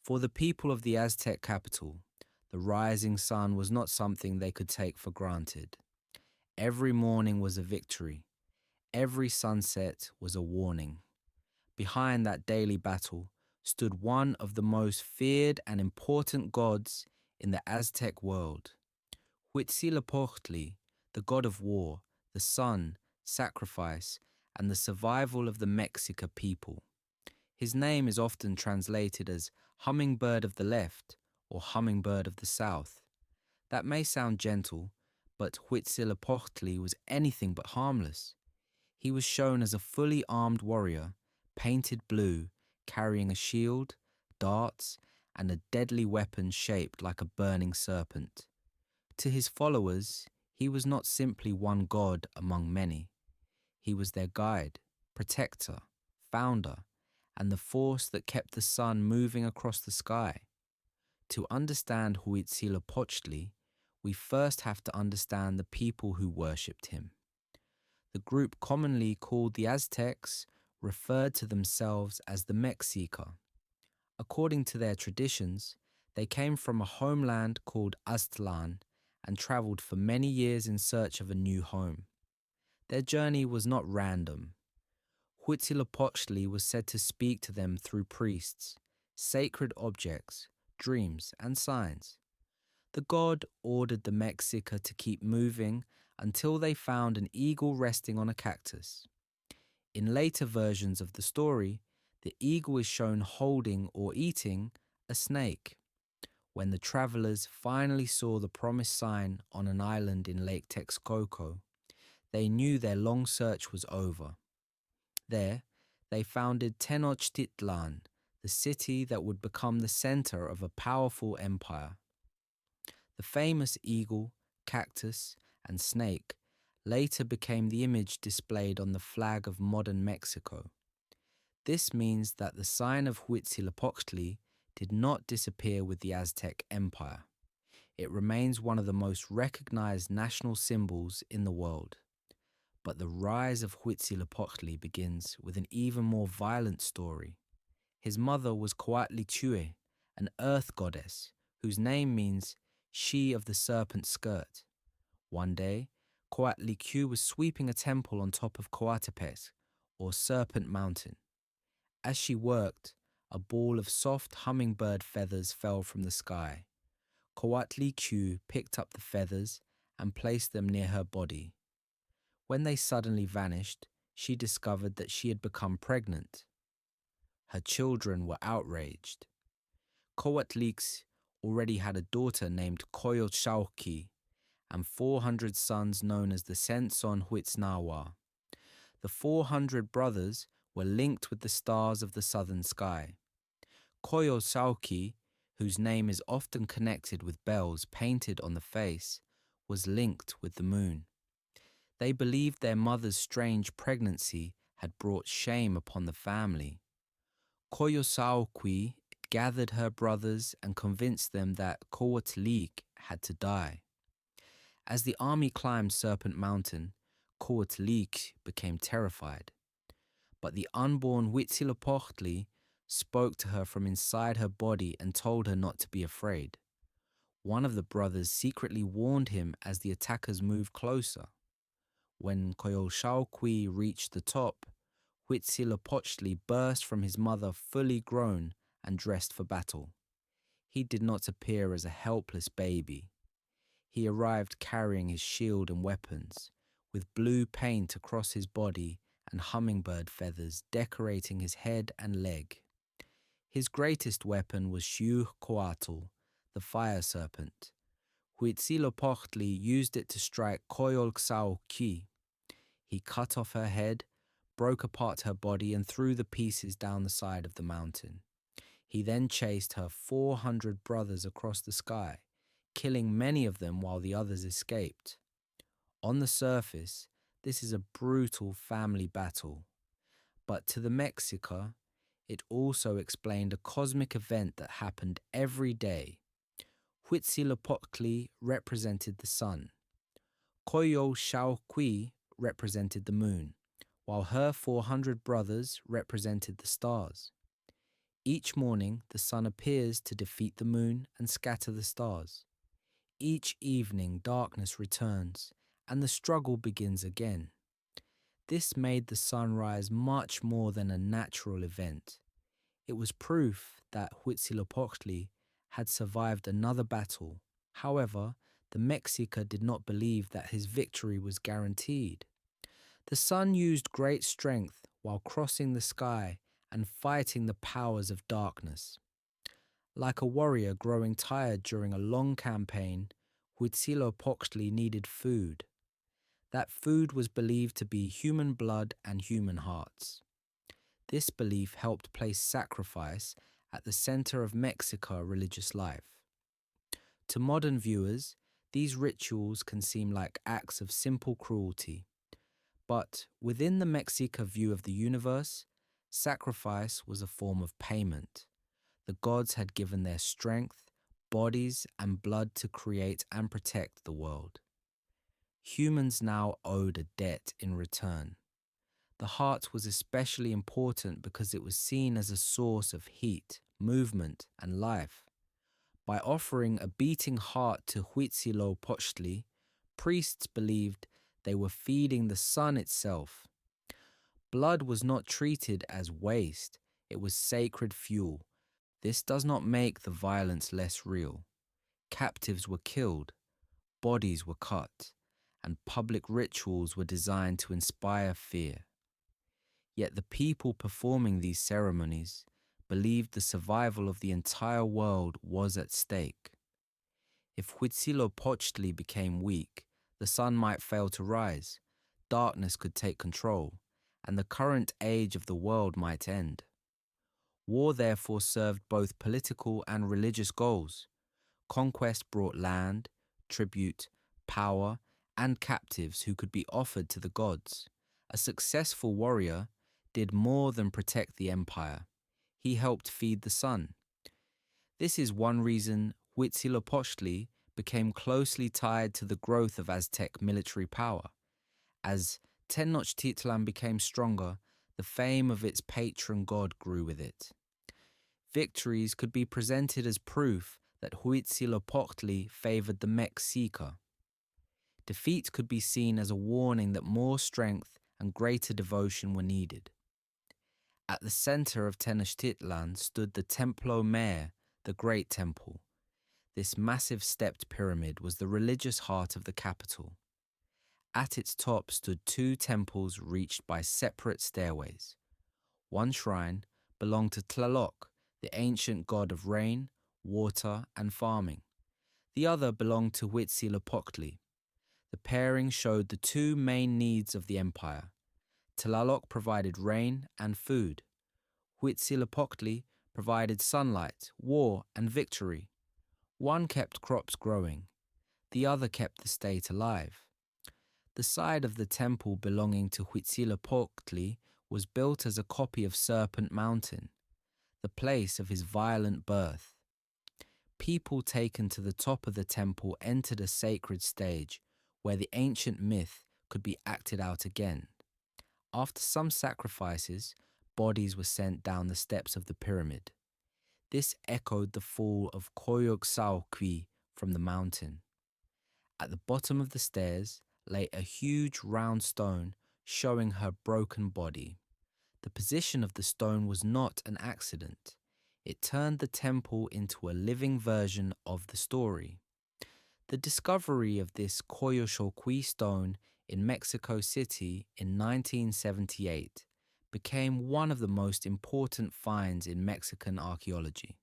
For the people of the Aztec capital, the rising sun was not something they could take for granted. Every morning was a victory. Every sunset was a warning. Behind that daily battle stood one of the most feared and important gods in the Aztec world. Huitzilopochtli, the god of war, the sun, sacrifice, and the survival of the Mexica people. His name is often translated as hummingbird of the left or hummingbird of the south. That may sound gentle, but Huitzilopochtli was anything but harmless. He was shown as a fully armed warrior, painted blue, carrying a shield, darts, and a deadly weapon shaped like a burning serpent. To his followers, he was not simply one god among many. He was their guide, protector, founder, and the force that kept the sun moving across the sky. To understand Huitzilopochtli, we first have to understand the people who worshipped him. The group commonly called the Aztecs referred to themselves as the Mexica. According to their traditions, they came from a homeland called Aztlan and traveled for many years in search of a new home. Their journey was not random. Huitzilopochtli was said to speak to them through priests, sacred objects, dreams, and signs. The god ordered the Mexica to keep moving until they found an eagle resting on a cactus. In later versions of the story, the eagle is shown holding or eating a snake. When the travelers finally saw the promised sign on an island in Lake Texcoco, they knew their long search was over. There, they founded Tenochtitlan, the city that would become the center of a powerful empire. The famous eagle, cactus, and snake later became the image displayed on the flag of modern Mexico. This means that the sign of Huitzilopochtli did not disappear with the Aztec Empire. It remains one of the most recognized national symbols in the world. But the rise of Huitzilopochtli begins with an even more violent story. His mother was Coyolxauhqui, an earth goddess, whose name means she of the serpent skirt. One day, Coyolxauhqui was sweeping a temple on top of Coatepec, or Serpent Mountain. As she worked, a ball of soft hummingbird feathers fell from the sky. Coyolxauhqui picked up the feathers and placed them near her body. When they suddenly vanished, she discovered that she had become pregnant. Her children were outraged. Coyolxauhqui already had a daughter named Coyolxauhqui and 400 sons known as the Senson Huitznawa. The 400 brothers were linked with the stars of the southern sky. Coyolxauhqui, whose name is often connected with bells painted on the face, was linked with the moon. They believed their mother's strange pregnancy had brought shame upon the family. Coyolxauhqui gathered her brothers and convinced them that Coyolxauhqui had to die. As the army climbed Serpent Mountain, Coyolxauhqui became terrified. But the unborn Huitzilopochtli spoke to her from inside her body and told her not to be afraid. One of the brothers secretly warned him as the attackers moved closer. When Coyolxauhqui reached the top, Huitzilopochtli burst from his mother fully grown and dressed for battle. He did not appear as a helpless baby. He arrived carrying his shield and weapons, with blue paint across his body and hummingbird feathers decorating his head and leg. His greatest weapon was Huitzilopochtli, the fire serpent. Huitzilopochtli used it to strike Coyolxauhqui. He cut off her head, broke apart her body, and threw the pieces down the side of the mountain. He then chased her 400 brothers across the sky, killing many of them while the others escaped. On the surface, this is a brutal family battle. But to the Mexica, it also explained a cosmic event that happened every day. Huitzilopochtli represented the sun. Coyolxauhqui represented the moon, while her 400 brothers represented the stars. Each morning, the sun appears to defeat the moon and scatter the stars. Each evening, darkness returns, and the struggle begins again. This made the sunrise much more than a natural event. It was proof that Huitzilopochtli had survived another battle. However, the Mexica did not believe that his victory was guaranteed. The sun used great strength while crossing the sky and fighting the powers of darkness. Like a warrior growing tired during a long campaign, Huitzilopochtli needed food. That food was believed to be human blood and human hearts. This belief helped place sacrifice at the center of Mexico religious life. To modern viewers, these rituals can seem like acts of simple cruelty. But within the Mexica view of the universe, sacrifice was a form of payment. The gods had given their strength, bodies, and blood to create and protect the world. Humans now owed a debt in return. The heart was especially important because it was seen as a source of heat, movement, and life. By offering a beating heart to Huitzilopochtli, priests believed they were feeding the sun itself. Blood was not treated as waste, it was sacred fuel. This does not make the violence less real. Captives were killed, bodies were cut, and public rituals were designed to inspire fear. Yet the people performing these ceremonies believed the survival of the entire world was at stake. If Huitzilopochtli became weak, the sun might fail to rise, darkness could take control, and the current age of the world might end. War therefore served both political and religious goals. Conquest brought land, tribute, power, and captives who could be offered to the gods. A successful warrior did more than protect the empire. He helped feed the sun. This is one reason Huitzilopochtli became closely tied to the growth of Aztec military power. As Tenochtitlan became stronger, the fame of its patron god grew with it. Victories could be presented as proof that Huitzilopochtli favored the Mexica. Defeat could be seen as a warning that more strength and greater devotion were needed. At the center of Tenochtitlan stood the Templo Mayor, the Great Temple. This massive stepped pyramid was the religious heart of the capital. At its top stood two temples reached by separate stairways. One shrine belonged to Tlaloc, the ancient god of rain, water, and farming. The other belonged to Huitzilopochtli. The pairing showed the two main needs of the empire. Tlaloc provided rain and food. Huitzilopochtli provided sunlight, war, and victory. One kept crops growing. The other kept the state alive. The side of the temple belonging to Huitzilopochtli was built as a copy of Serpent Mountain, the place of his violent birth. People taken to the top of the temple entered a sacred stage where the ancient myth could be acted out again. After some sacrifices, bodies were sent down the steps of the pyramid. This echoed the fall of Coyolxauhqui from the mountain. At the bottom of the stairs lay a huge round stone showing her broken body. The position of the stone was not an accident. It turned the temple into a living version of the story. The discovery of this Coyolxauhqui stone in Mexico City in 1978 became one of the most important finds in Mexican archaeology.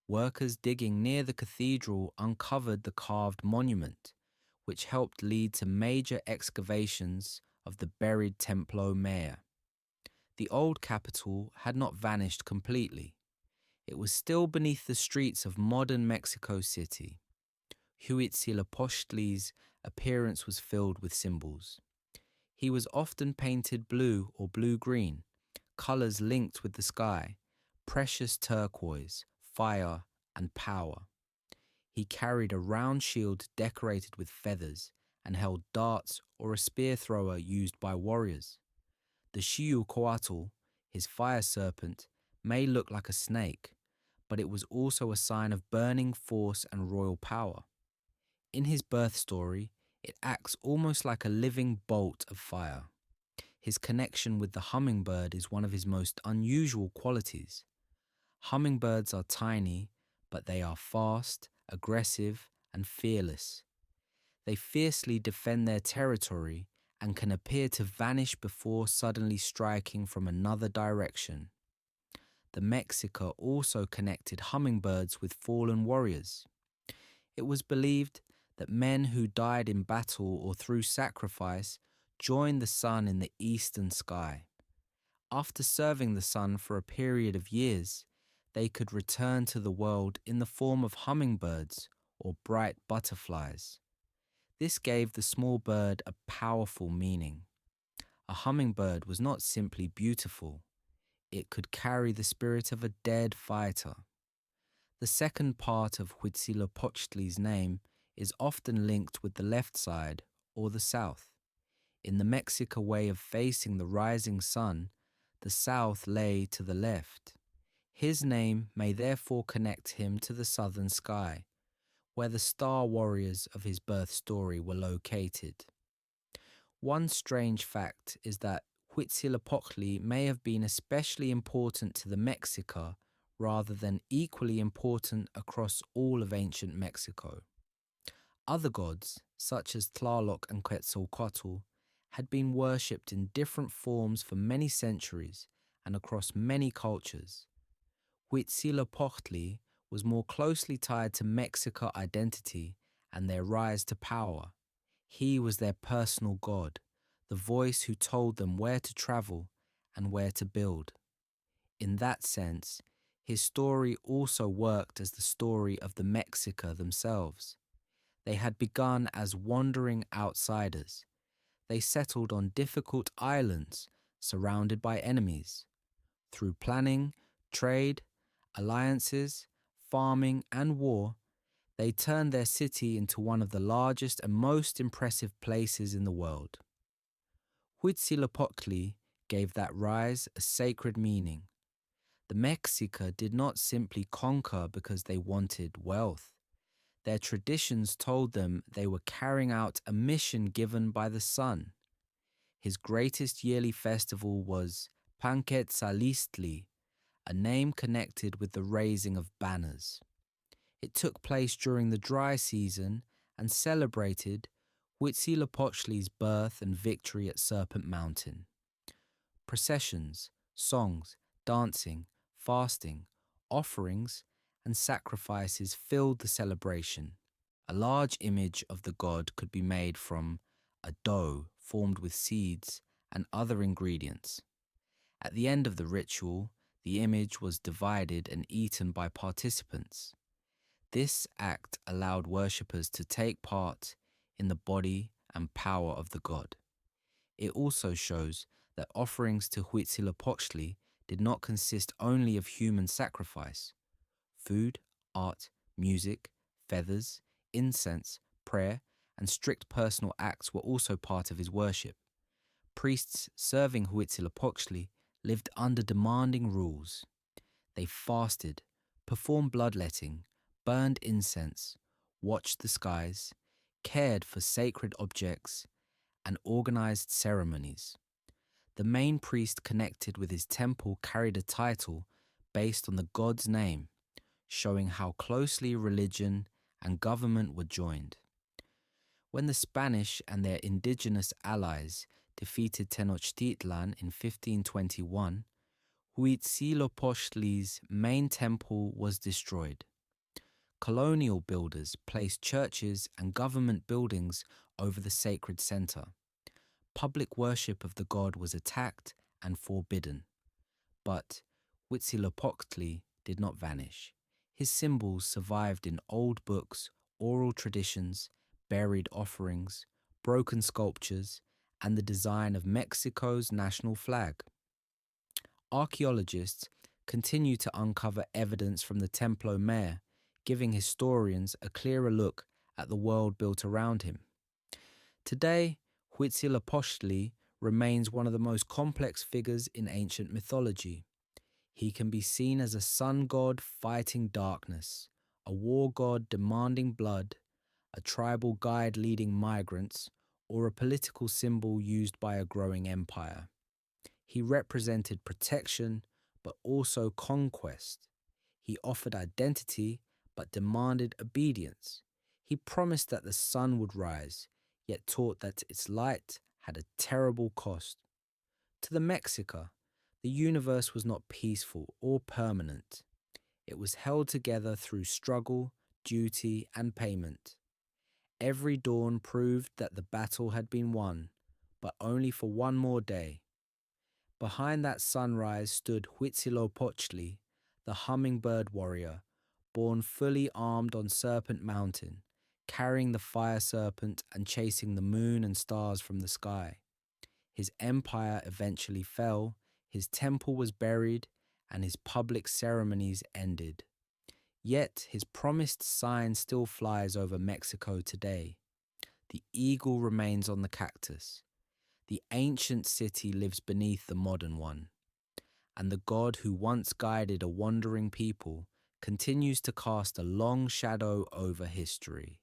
Workers digging near the cathedral uncovered the carved monument, which helped lead to major excavations of the buried Templo Mayor. The old capital had not vanished completely. It was still beneath the streets of modern Mexico City. Huitzilopochtli's appearance was filled with symbols. He was often painted blue or blue-green, colors linked with the sky, precious turquoise, fire, and power. He carried a round shield decorated with feathers and held darts or a spear thrower used by warriors. The Xiucoatl, his fire serpent, may look like a snake, but it was also a sign of burning force and royal power. In his birth story, it acts almost like a living bolt of fire. His connection with the hummingbird is one of his most unusual qualities. Hummingbirds are tiny, but they are fast, aggressive, and fearless. They fiercely defend their territory and can appear to vanish before suddenly striking from another direction. The Mexica also connected hummingbirds with fallen warriors. It was believed that men who died in battle or through sacrifice joined the sun in the eastern sky. After serving the sun for a period of years, they could return to the world in the form of hummingbirds or bright butterflies. This gave the small bird a powerful meaning. A hummingbird was not simply beautiful, it could carry the spirit of a dead fighter. The second part of Huitzilopochtli's name is often linked with the left side or the south. In the Mexica way of facing the rising sun, the south lay to the left. His name may therefore connect him to the southern sky, where the star warriors of his birth story were located. One strange fact is that Huitzilopochtli may have been especially important to the Mexica rather than equally important across all of ancient Mexico. Other gods, such as Tlaloc and Quetzalcoatl, had been worshipped in different forms for many centuries and across many cultures. Huitzilopochtli was more closely tied to Mexica identity and their rise to power. He was their personal god, the voice who told them where to travel and where to build. In that sense, his story also worked as the story of the Mexica themselves. They had begun as wandering outsiders. They settled on difficult islands surrounded by enemies. Through planning, trade, alliances, farming, and war, they turned their city into one of the largest and most impressive places in the world. Huitzilopochtli gave that rise a sacred meaning. The Mexica did not simply conquer because they wanted wealth. Their traditions told them they were carrying out a mission given by the sun. His greatest yearly festival was Panquetzalistli, a name connected with the raising of banners. It took place during the dry season and celebrated Huitzilopochtli's birth and victory at Serpent Mountain. Processions, songs, dancing, fasting, offerings, and sacrifices filled the celebration. A large image of the god could be made from a dough formed with seeds and other ingredients. At the end of the ritual, the image was divided and eaten by participants. This act allowed worshippers to take part in the body and power of the god. It also shows that offerings to Huitzilopochtli did not consist only of human sacrifice. Food, art, music, feathers, incense, prayer, and strict personal acts were also part of his worship. Priests serving Huitzilopochtli lived under demanding rules. They fasted, performed bloodletting, burned incense, watched the skies, cared for sacred objects, and organized ceremonies. The main priest connected with his temple carried a title based on the god's name, showing how closely religion and government were joined. When the Spanish and their indigenous allies defeated Tenochtitlan in 1521, Huitzilopochtli's main temple was destroyed. Colonial builders placed churches and government buildings over the sacred center. Public worship of the god was attacked and forbidden. But Huitzilopochtli did not vanish. His symbols survived in old books, oral traditions, buried offerings, broken sculptures, and the design of Mexico's national flag. Archaeologists continue to uncover evidence from the Templo Mayor, giving historians a clearer look at the world built around him. Today, Huitzilopochtli remains one of the most complex figures in ancient mythology. He can be seen as a sun god fighting darkness, a war god demanding blood, a tribal guide leading migrants, or a political symbol used by a growing empire. He represented protection, but also conquest. He offered identity, but demanded obedience. He promised that the sun would rise, yet taught that its light had a terrible cost. To the Mexica, the universe was not peaceful or permanent. It was held together through struggle, duty, and payment. Every dawn proved that the battle had been won, but only for one more day. Behind that sunrise stood Huitzilopochtli, the hummingbird warrior, born fully armed on Serpent Mountain, carrying the fire serpent and chasing the moon and stars from the sky. His empire eventually fell, his temple was buried, and his public ceremonies ended. Yet his promised sign still flies over Mexico today. The eagle remains on the cactus. The ancient city lives beneath the modern one. And the God who once guided a wandering people continues to cast a long shadow over history.